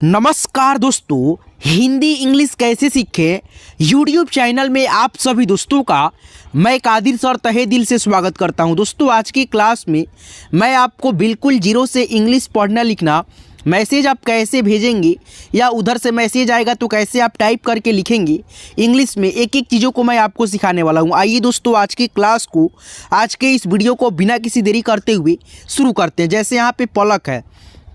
नमस्कार दोस्तों, हिंदी इंग्लिश कैसे सीखें यूट्यूब चैनल में आप सभी दोस्तों का मैं कादिर सर तहे दिल से स्वागत करता हूं। दोस्तों आज की क्लास में मैं आपको बिल्कुल जीरो से इंग्लिश पढ़ना लिखना, मैसेज आप कैसे भेजेंगे या उधर से मैसेज आएगा तो कैसे आप टाइप करके लिखेंगे इंग्लिश में, एक एक चीज़ों को मैं आपको सिखाने वाला हूं। आइए दोस्तों आज की क्लास को, आज के इस वीडियो को बिना किसी देरी करते हुए शुरू करते हैं। जैसे यहाँ पे पलक है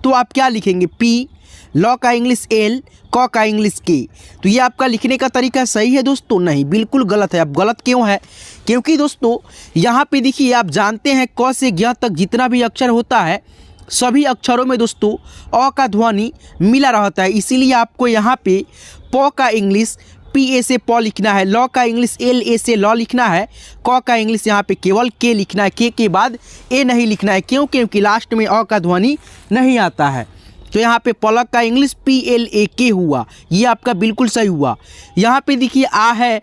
तो आप क्या लिखेंगे, पी, लॉ का इंग्लिश एल, क का इंग्लिश के। तो ये आपका लिखने का तरीका सही है दोस्तों? नहीं, बिल्कुल गलत है। अब गलत क्यों है? क्योंकि दोस्तों यहाँ पे देखिए, आप जानते हैं क से ज्ञ तक जितना भी अक्षर होता है सभी अक्षरों में दोस्तों अ का ध्वनि मिला रहता है। इसीलिए आपको यहाँ पे प का इंग्लिश पी ए से प लिखना है, लॉ का इंग्लिश एल ए से लॉ लिखना है, क का इंग्लिश यहाँ पे केवल के लिखना है, के बाद ए नहीं लिखना है। क्यों? क्योंकि लास्ट में अ का ध्वनि नहीं आता है। तो यहाँ पे पलक का इंग्लिश पी एल ए के हुआ, ये आपका बिल्कुल सही हुआ। यहाँ पे देखिए आ है,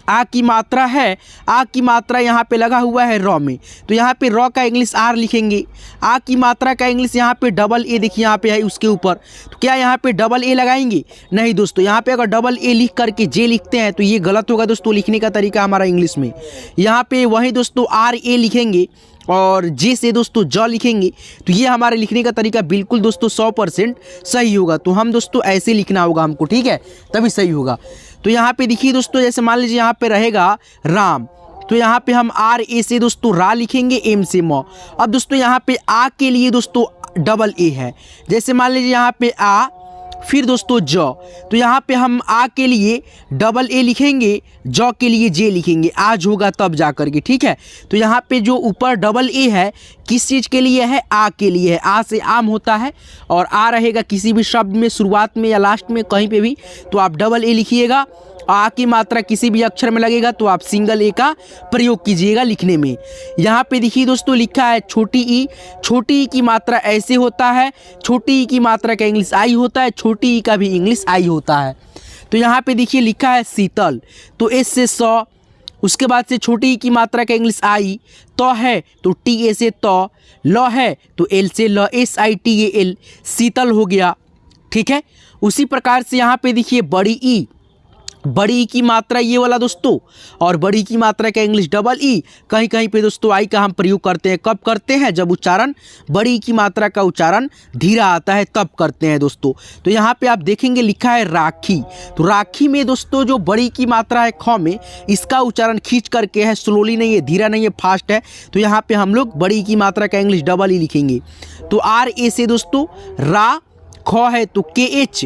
आ की मात्रा है, आ की मात्रा यहाँ पे लगा हुआ है र में, तो यहाँ पे र का इंग्लिश आर लिखेंगे। आ की मात्रा का इंग्लिश यहाँ पे डबल ए, देखिए यहाँ पे है उसके ऊपर, तो क्या यहाँ पे डबल ए लगाएंगे? नहीं दोस्तों, यहाँ पे अगर डबल ए लिख करके जे लिखते हैं तो ये गलत होगा दोस्तों लिखने का तरीका हमारा इंग्लिश में। यहाँ पे वही दोस्तों आर ए लिखेंगे और जे से दोस्तों ज लिखेंगे, तो ये हमारे लिखने का तरीका बिल्कुल दोस्तों 100% सही होगा। तो हम दोस्तों ऐसे लिखना होगा हमको, ठीक है, तभी सही होगा। तो यहाँ पे देखिए दोस्तों, जैसे मान लीजिए यहाँ पे रहेगा राम, तो यहाँ पे हम आर ए से दोस्तों रा लिखेंगे, एम से म। अब दोस्तों यहाँ पे आ के लिए दोस्तों डबल ए है, जैसे मान लीजिए यहाँ पे आ फिर दोस्तों ज, तो यहाँ पे हम आ के लिए डबल ए लिखेंगे, ज के लिए जे लिखेंगे, आज होगा तब जा करके, ठीक है। तो यहाँ पे जो ऊपर डबल ए है किस चीज़ के लिए है? आ के लिए है। आ से आम होता है और आ रहेगा किसी भी शब्द में शुरुआत में या लास्ट में कहीं पे भी, तो आप डबल ए लिखिएगा। आ की मात्रा किसी भी अक्षर में लगेगा तो आप सिंगल ए का प्रयोग कीजिएगा लिखने में। यहाँ पे देखिए दोस्तों लिखा है छोटी ई, छोटी ई की मात्रा ऐसे होता है, छोटी ई की मात्रा का इंग्लिश आई होता है, छोटी ई का भी इंग्लिश आई होता है। तो यहाँ पे देखिए लिखा है शीतल, तो एस से स, उसके बाद से छोटी ई की मात्रा का इंग्लिश आई, तो है तो टी ए से तो, ल है तो एल से ल, S I T A L, Sheetal हो गया, ठीक है। उसी प्रकार से यहाँ पे देखिए बड़ी ई, बड़ी ई की मात्रा ये वाला दोस्तों, और बड़ी की मात्रा का इंग्लिश डबल ई। कहीं कहीं पे दोस्तों आई का हम प्रयोग करते हैं, कब करते हैं? जब उच्चारण बड़ी की मात्रा का उच्चारण धीरा आता है तब करते हैं दोस्तों। तो यहाँ पे आप देखेंगे लिखा है राखी, तो राखी में दोस्तों जो बड़ी की मात्रा है ख में, इसका उच्चारण खींच करके है, स्लोली नहीं है, धीरा नहीं है, फास्ट है। तो यहाँ पे हम लोग बड़ी की मात्रा का इंग्लिश डबल ई लिखेंगे। तो आर ए से दोस्तों रा, ख है तो के एच,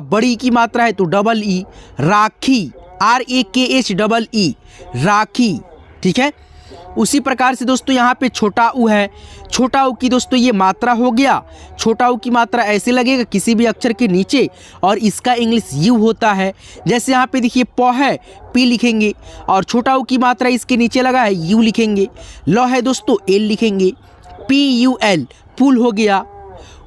बड़ी की मात्रा है तो double E, rakhi, R A के एच डबल ई, राखी, ठीक है। उसी प्रकार से दोस्तों यहाँ पे छोटा ऊ है, छोटा ऊ की दोस्तों ये मात्रा हो गया, छोटा ऊ की मात्रा ऐसे लगेगा किसी भी अक्षर के नीचे और इसका इंग्लिश यू होता है। जैसे यहाँ पे देखिए प है, पी लिखेंगे और छोटा ऊ की मात्रा इसके नीचे लगा है, यू लिखेंगे। ल है दोस्तों एल लिखेंगे, पी यू एल, पुल हो गया।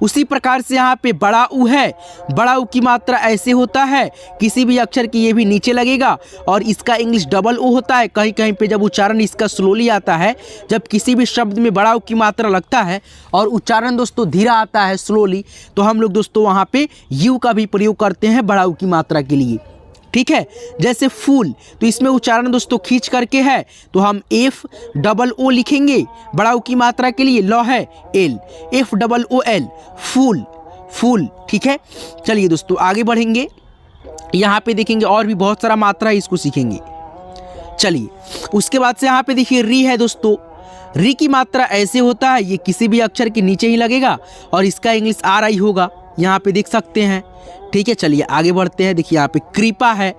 उसी प्रकार से यहाँ पे बड़ा ऊ है, बड़ा ऊ की मात्रा ऐसे होता है किसी भी अक्षर की ये भी नीचे लगेगा और इसका इंग्लिश डबल ओ होता है। कहीं कहीं पे जब उच्चारण इसका स्लोली आता है, जब किसी भी शब्द में बड़ा ऊ की मात्रा लगता है और उच्चारण दोस्तों धीरा आता है स्लोली, तो हम लोग दोस्तों वहाँ पे यू का भी प्रयोग करते हैं बड़ा ऊ की मात्रा के लिए, ठीक है। जैसे फूल, तो इसमें उच्चारण दोस्तों खींच करके है तो हम एफ डबल ओ लिखेंगे बड़ा ऊ की मात्रा के लिए, ल है L, F double O L, fool, fool, ठीक है। चलिए दोस्तों आगे बढ़ेंगे, यहाँ पे देखेंगे और भी बहुत सारा मात्रा है, इसको सीखेंगे। चलिए उसके बाद से यहाँ पे देखिए री है दोस्तों, री की मात्रा ऐसे होता है, ये किसी भी अक्षर के नीचे ही लगेगा और इसका इंग्लिश आर आई होगा, यहाँ पे देख सकते हैं, ठीक है। चलिए आगे बढ़ते हैं। देखिए यहाँ पे कृपा है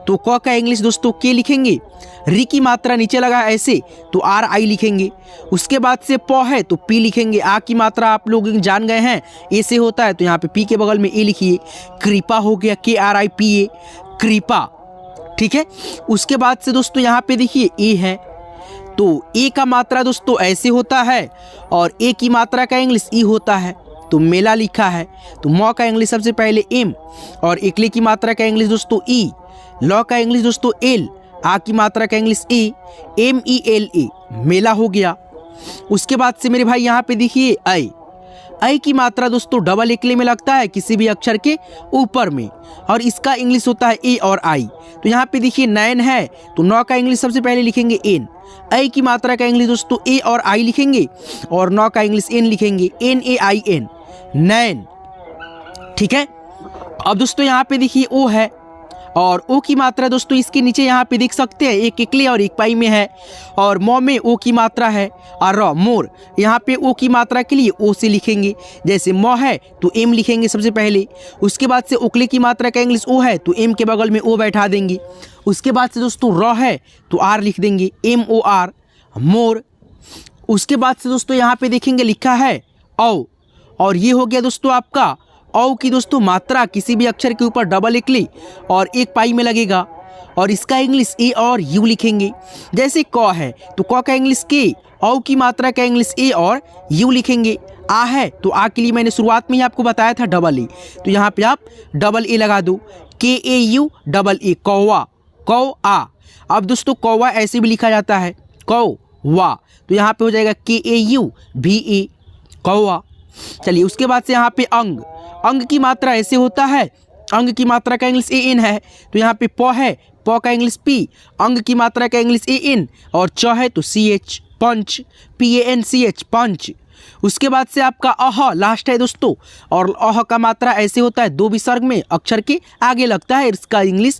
तो क का इंग्लिश दोस्तों के लिखेंगे, री की मात्रा नीचे लगा ऐसे तो आर आई लिखेंगे। उसके बाद से प है तो पी लिखेंगे, आ की मात्रा आप लोग जान गए हैं ए से होता है, तो यहाँ पे पी के बगल में ए लिखिए, कृपा हो गया, के आर आई पी ए, कृपा, ठीक है। उसके बाद से दोस्तों यहाँ पे देखिए ए है, तो ए का मात्रा दोस्तों ऐसे होता है और ए की मात्रा का इंग्लिश ई होता है, तो मेला लिखा है। तो म का इंग्लिश सबसे पहले एम और एकले की मात्रा का इंग्लिश दोस्तों ई, ल का इंग्लिश दोस्तों एल, आ की मात्रा का English A, M E L A, मेला हो गया। उसके बाद से मेरे भाई यहाँ पे देखिए आई, ऐ की मात्रा दोस्तों डबल इकले में लगता है किसी भी अक्षर के ऊपर में, और इसका इंग्लिश होता है ए और आई। तो यहाँ पे देखिए नैन है तो नौ का इंग्लिश सबसे पहले लिखेंगे एन। ऐ की मात्रा का इंग्लिश दोस्तों ए और आई लिखेंगे, और नौ का इंग्लिश एन लिखेंगे, एन ए आई एन, नैन। ठीक है। अब दोस्तों यहाँ पे देखिए ओ है, और ओ की मात्रा दोस्तों इसके नीचे यहाँ पे देख सकते हैं, एक इकले और एक पाई में है, और मौ में ओ की मात्रा है, और र मोर यहाँ पे ओ की मात्रा के लिए ओ से लिखेंगे। जैसे मौ है तो एम लिखेंगे सबसे पहले, उसके बाद से उकले की मात्रा का इंग्लिश ओ है तो एम के बगल में ओ बैठा देंगे। उसके बाद से दोस्तों र है तो आर लिख देंगे, एम ओ आर, मोर। उसके बाद से दोस्तों यहाँ पे देखेंगे लिखा है औ, और ये हो गया दोस्तों आपका औ की दोस्तों मात्रा किसी भी अक्षर के ऊपर डबल इकली और एक पाई में लगेगा, और इसका इंग्लिश ए और यू लिखेंगे। जैसे क है तो क का इंग्लिश के, औ की मात्रा का इंग्लिश ए और यू लिखेंगे। आ है तो आ के लिए मैंने शुरुआत में ही आपको बताया था डबल ए, तो यहाँ पे आप डबल ए लगा दो, के ए यू डबल ए, कौवा, कौ आ। अब दोस्तों कौवा ऐसे भी लिखा जाता है, कौ वा, तो यहाँ पे हो जाएगा के ए यू भी ए, कौवा। चलिए उसके बाद से यहाँ पे अंग, अंग की मात्रा ऐसे होता है, अंग की मात्रा का इंग्लिश ए एन है तो यहाँ पे प है, प का इंग्लिश पी, अंग की मात्रा का इंग्लिश ए एन, और च है तो सी एच, पंच, P A N C H, पंच। उसके बाद से आपका अह लास्ट है दोस्तों, और अह का मात्रा ऐसे होता है, दो विसर्ग में अक्षर के आगे लगता है, इसका इंग्लिश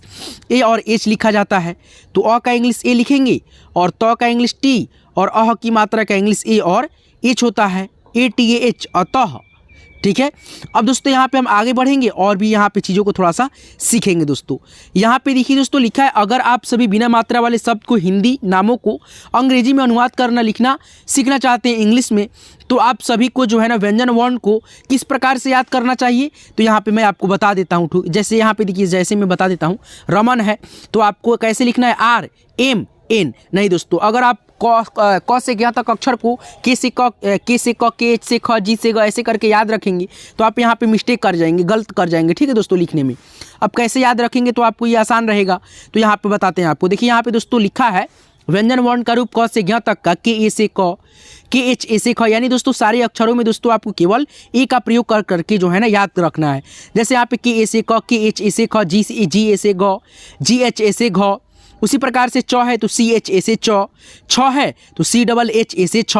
ए और एच लिखा जाता है। तो अ का इंग्लिश ए लिखेंगे, और त का इंग्लिश टी, और अह की मात्रा का इंग्लिश ए और एच होता है, ए टी ए एच, अतः। ठीक है। अब दोस्तों यहाँ पे हम आगे बढ़ेंगे और भी यहाँ पे चीज़ों को थोड़ा सा सीखेंगे दोस्तों। यहाँ पे देखिए दोस्तों लिखा है, अगर आप सभी बिना मात्रा वाले शब्द को, हिंदी नामों को अंग्रेजी में अनुवाद करना लिखना सीखना चाहते हैं इंग्लिश में, तो आप सभी को जो है ना व्यंजन वर्ण को किस प्रकार से याद करना चाहिए, तो यहाँ पे मैं आपको बता देता हूँ। जैसे यहाँ पे देखिए, जैसे मैं बता देता हूँ, रमन है तो आपको कैसे लिखना है, आर एम एन। नहीं दोस्तों, अगर आप क से ज्ञ तक अक्षर को के से क, के एच से ख, जी से ग ऐसे करके याद रखेंगे तो आप यहाँ पे मिस्टेक कर जाएंगे, गलत कर जाएंगे। ठीक है दोस्तों लिखने में। अब कैसे याद रखेंगे तो आपको ये आसान रहेगा, तो यहाँ पे बताते हैं आपको। देखिए यहाँ पे दोस्तों लिखा है, व्यंजन वर्ण का रूप क से ज्ञ तक का, के ए से क, के एच ए से ख, यानी दोस्तों सारे अक्षरों में दोस्तों आपको केवल ए का प्रयोग कर करके जो है ना याद रखना है। जैसे यहाँ पे के ए से क, के एच ए से ख, जी ए से ग, जी एच ए से घ। उसी प्रकार से च है तो सी एच ए से च, छ है तो सी डबल एच ए से छ,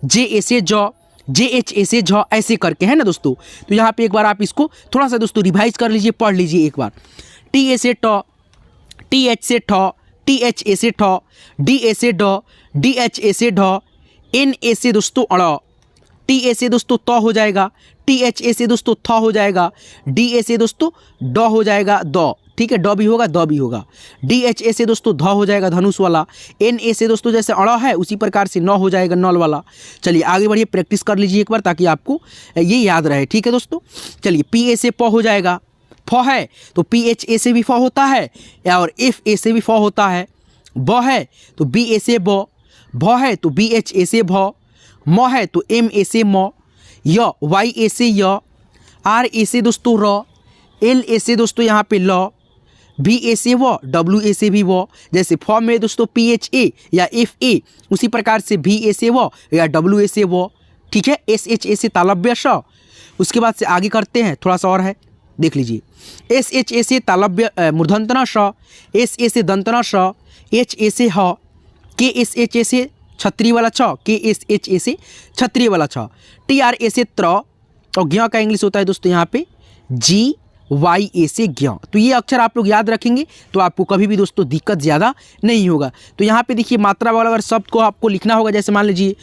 जे ए से ज, जे एच ए से झ, ऐसे करके है ना दोस्तों। तो यहाँ पे एक बार आप इसको थोड़ा सा दोस्तों रिवाइज कर लीजिए, पढ़ लीजिए एक बार। टी ए से ट, टी एच से ठ, टी एच ए से ठ, डी ए से ड, डी एच ए से ढ, एन ए से दोस्तों अड़, टी ए से दोस्तों त हो जाएगा, टी एच ए से दोस्तों थ हो जाएगा, डी ए से दोस्तों ड हो जाएगा, द। ठीक है, ड भी होगा, द भी होगा। डी एच ए से दोस्तों ध हो जाएगा, धनुष वाला। एन ए से दोस्तों जैसे अड़ है उसी प्रकार से न हो जाएगा, नल वाला। चलिए आगे बढ़िए, प्रैक्टिस कर लीजिए एक बार ताकि आपको ये याद रहे। ठीक है दोस्तों। चलिए पी ए से प हो जाएगा, फ है तो पी एच ए से भी फ होता है, और एफ ए से भी फ होता है। ब है तो बी ए से ब, भ है तो बी एच ए से भ, म है तो एम ए से म, य वाई ए से य, आर ए से दोस्तों र, एल ए से दोस्तों यहाँ पे ल, बी ए से व, डब्ल्यू ए से भी व। जैसे फ में दोस्तों पी एच ए या एफ ए, उसी प्रकार से भी ए से व या डब्ल्यू ए से व। ठीक है। एस एच ए से तालव्य श। उसके बाद से आगे करते हैं, थोड़ा सा और है, देख लीजिए। एस एच ए से तालव्य मूर्धन्तना श, एस ए से दंतना श, एच ए से ह, के एस एच ए से छत्री वाला छ, के एस एच ए से छत्री वाला छ, टी आर ए से त्र, और ज्ञ का इंग्लिश होता है दोस्तों यहाँ पे जी वाई ए से ज्ञ। तो ये अक्षर आप लोग याद रखेंगे तो आपको कभी भी दोस्तों दिक्कत ज़्यादा नहीं होगा। तो यहाँ पे देखिए मात्रा वाला अगर शब्द को आपको लिखना होगा, जैसे मान लीजिए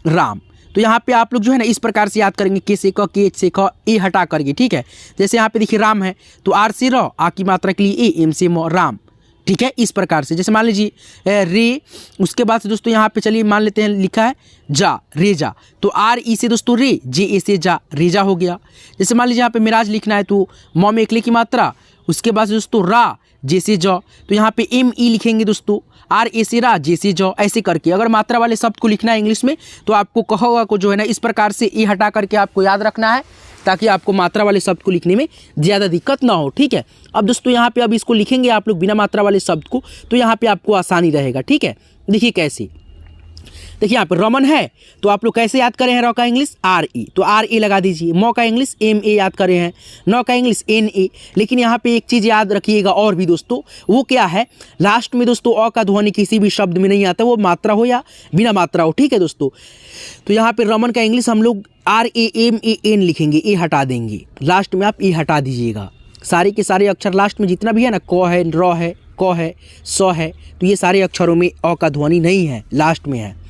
राम, तो यहाँ पे आप लोग जो है ना इस प्रकार से याद करेंगे, के से क, के एच से ख, ए हटा करके। ठीक है। जैसे यहाँ पे देखिए राम है तो आर से र, आ की मात्रा के लिए ए, एम से म, राम। ठीक है। इस प्रकार से जैसे मान लीजिए रे, उसके बाद से दोस्तों यहाँ पे चलिए मान लेते हैं लिखा है जा, रेजा, तो आर ई से दोस्तों रे, जे ए से जा, रेजा हो गया। जैसे मान लीजिए यहाँ पे मिराज लिखना है तो म में एकले की मात्रा, उसके बाद से दोस्तों रा, जे से ज, तो यहाँ पे एम ई लिखेंगे दोस्तों, आर ए से रा, जे से ज, ऐसे करके। अगर मात्रा वाले शब्द को लिखना है इंग्लिश में तो आपको कहोगा को जो है ना इस प्रकार से ए हटा करके आपको याद रखना है, ताकि आपको मात्रा वाले शब्द को लिखने में ज़्यादा दिक्कत ना हो। ठीक है। अब दोस्तों यहाँ पे अब इसको लिखेंगे आप लोग बिना मात्रा वाले शब्द को, तो यहाँ पे आपको आसानी रहेगा। ठीक है। देखिए कैसे, देखिए यहाँ पे रमन है तो आप लोग कैसे याद करें हैं र का इंग्लिश RE, तो RE लगा दीजिए। म का इंग्लिश MA याद करें हैं, न का इंग्लिश NA। लेकिन यहाँ पे एक चीज़ याद रखिएगा और भी दोस्तों, वो क्या है, लास्ट में दोस्तों अ का ध्वनि किसी भी शब्द में नहीं आता, वो मात्रा हो या बिना मात्रा हो, ठीक है दोस्तों। तो यहाँ पे रमन का इंग्लिश हम लोग RAMAN लिखेंगे, ए हटा देंगे, लास्ट में आप ए हटा दीजिएगा। सारे के सारे अक्षर लास्ट में जितना भी है ना, क है, र है, क है, स है, तो ये सारे अक्षरों में अ का ध्वनि नहीं है, लास्ट में है।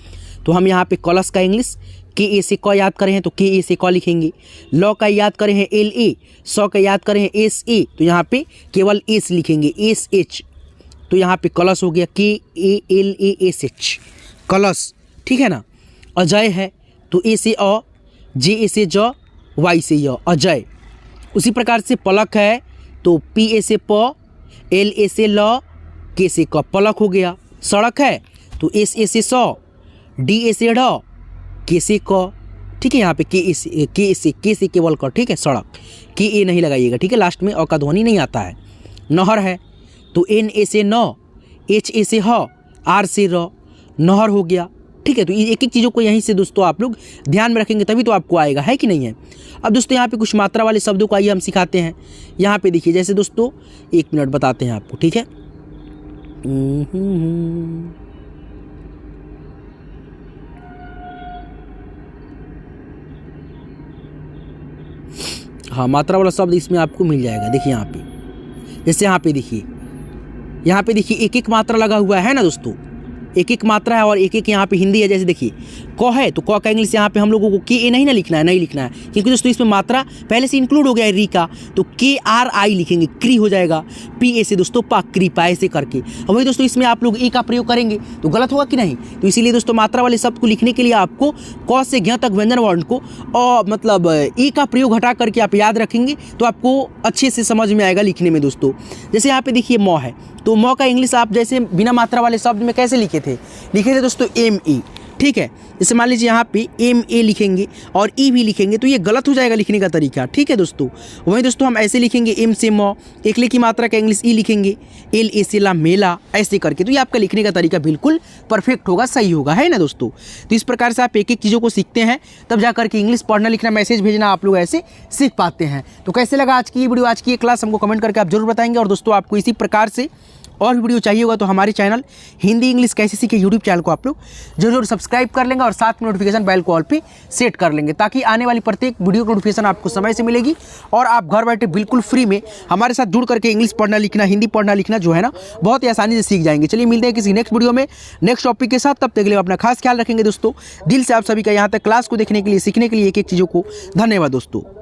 तो हम यहाँ पे कलश का इंग्लिश KA से क याद करें हैं तो KA से क लिखेंगे। ल का याद करें हैं LA, स का याद करें हैं SA, तो यहाँ पे केवल S लिखेंगे, SH। तो यहाँ पे कलश हो गया KALASH, कलश, ठीक है ना। अजय है तो A से अ, J से ज, Y से य, अजय। उसी प्रकार से पलक है तो PA से प, LA से ल, K से क, पलक हो गया। सड़क है तो SA से स, DA से ढ, K से क, ठीक है। यहाँ पे K से केवल क, ठीक है, सड़क, KA नहीं लगाइएगा, ठीक है, लास्ट में अ का ध्वनि नहीं आता है। नहर है तो NA से न, HA से ह, R से र, नहर हो गया, ठीक है। तो एक एक चीज़ों को यहीं से दोस्तों आप लोग ध्यान में रखेंगे तभी तो आपको आएगा, है कि नहीं है। अब दोस्तों यहाँ पे कुछ मात्रा वाले शब्दों को आइए हम सिखाते हैं। यहाँ पे देखिए, जैसे दोस्तों 1 मिनट बताते हैं आपको, ठीक है। हाँ, मात्रा वाला शब्द इसमें आपको मिल जाएगा। देखिए यहाँ पे, जैसे यहाँ पे देखिए, यहाँ पे देखिए एक एक मात्रा लगा हुआ है ना दोस्तों, एक एक मात्रा है और एक एक यहाँ पे हिंदी है। जैसे देखिए क है तो क का इंग्लिश यहाँ पे हम लोगों को KA नहीं ना लिखना है, नहीं लिखना है, क्योंकि दोस्तों इसमें मात्रा पहले से इंक्लूड हो गया है री का, तो KRI लिखेंगे, क्री हो जाएगा। PA से दोस्तों पा, कृपा, ऐसे करके। अब वही दोस्तों इसमें आप लोग ए का प्रयोग करेंगे तो गलत होगा कि नहीं। तो इसीलिए दोस्तों मात्रा वाले शब्द को लिखने के लिए आपको क से ज्ञ तक व्यंजन वर्ण को मतलब ए का प्रयोग हटा करके आप याद रखेंगे तो आपको अच्छे से समझ में आएगा लिखने में दोस्तों। जैसे यहाँ पे देखिए म है तो म का इंग्लिश आप जैसे बिना मात्रा वाले शब्द में कैसे लिखे थे दोस्तों MA, ठीक है। जैसे मान लीजिए यहाँ पे MA लिखेंगे और E भी लिखेंगे तो ये गलत हो जाएगा लिखने का तरीका, ठीक है दोस्तों। वहीं दोस्तों हम ऐसे लिखेंगे M से म, एकले की मात्रा का इंग्लिश E लिखेंगे, LA से ला, मेला, ऐसे करके, तो ये आपका लिखने का तरीका बिल्कुल परफेक्ट होगा, सही होगा, है ना दोस्तों। तो इस प्रकार से आप एक एक चीज़ों को सीखते हैं तब जा करके इंग्लिश पढ़ना लिखना मैसेज भेजना आप लोग ऐसे सीख पाते हैं। तो कैसे लगा आज की ये वीडियो, आज की ये क्लास, हमको कमेंट करके आप जरूर बताएंगे। और दोस्तों आपको इसी प्रकार से और भी वीडियो चाहिए होगा तो हमारे चैनल हिंदी इंग्लिश कैसे सीखे यूट्यूब चैनल को आप लोग जरूर सब्सक्राइब कर लेंगे और साथ में नोटिफिकेशन बेल को ऑल पे सेट कर लेंगे, ताकि आने वाली प्रत्येक वीडियो की नोटिफिकेशन आपको समय से मिलेगी और आप घर बैठे बिल्कुल फ्री में हमारे साथ जुड़ करके इंग्लिश पढ़ना लिखना, हिंदी पढ़ना लिखना जो है ना बहुत ही आसानी से सीख जाएंगे। चलिए मिलते हैं किसी नेक्स्ट वीडियो में नेक्स्ट टॉपिक के साथ, तब तक के लिए अपना खास ख्याल रखेंगे दोस्तों। दिल से आप सभी का यहाँ तक क्लास को देखने के लिए, सीखने के लिए, एक एक चीज़ों को धन्यवाद दोस्तों।